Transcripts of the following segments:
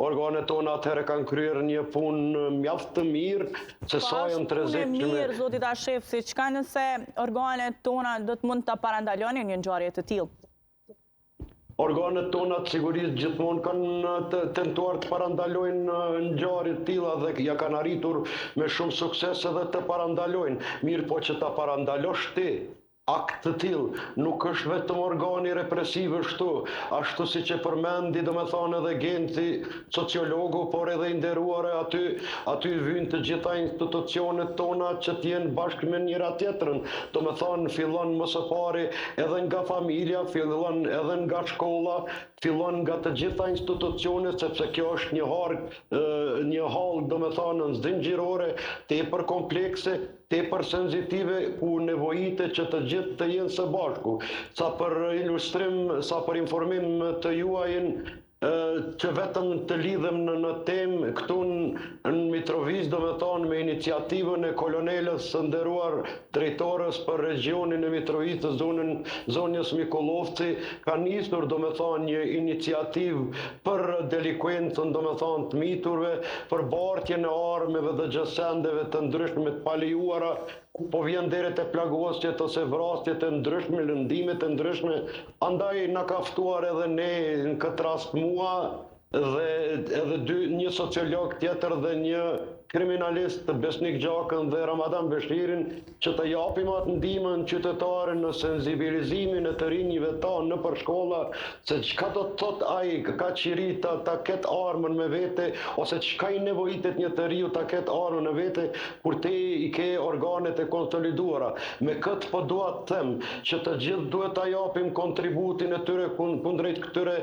organet tona atëherë kanë kryer një punë mjaft të mirë, se sa janë të rrezikshme. Po, mirë, zoti ta shef, si çka nëse organet tona do të mund ta parandalonin një ngjarje të tillë? Organet tona të sigurisë gjithmonë kanë tentuar të parandalojnë ngjarje të tilla dhe ja kanë arritur me shumë sukses edhe të parandalojnë. Mirë po që ta parandalosh ti akt të tillë, nuk është vetëm organi represiv ashtu siç e përmendi domethënë edhe Genti, sociologu, por edhe i nderuar aty vijnë të gjitha institucionet tona që të jenë bashkë me njëra tjetrën. Domethënë fillon më së pari edhe nga familja, fillon edhe nga shkolla, fillon nga të gjitha institucionet, sepse kjo është një hall domethënë zinxhirore, tepër komplekse, tepër senzitive, ku nevojitet që të gjithë të jenë së bashku. Sa për ilustrim, sa për informim të juajin, që vetëm të lidhem në temë këtu në Mitrovic, domethënë me iniciativën e kolonelës së nderuar drejtorës për regionin e Mitrovic të zonjës Mikulovci, ka nisur domethënë një iniciativë për delinkuencën domethënë të miturve, për bartjen e armëve dhe gjësendeve të ndryshme të palejuara, po vjen deri te plagosjet ose vrasjet e ndryshme, lëndimet e ndryshme. Andaj na ka ftuar edhe ne në këtë rast mua dhe edhe një sociolog tjetër dhe një kriminalist, Besnik Gjakën dhe Ramadan Beshirin, që të japim atë ndihmën qytetare në sensibilizimin e të rinjve tanë nëpër shkolla, se çka do të thot ai ka qiri ta ketë armën me vete, ose çka i nevojitet një të riu ta ketë armën me vete, kur te i ke organet e konsoliduara. Me këtë po dua të them që të gjithë duhet ta japim kontributin e tyre kundrejt këtyre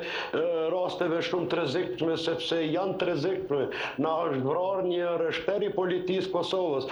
rasteve shumë të rrezikshme, sepse janë të rrezikshme. Na është vrarë një shteri policisë Kosovës.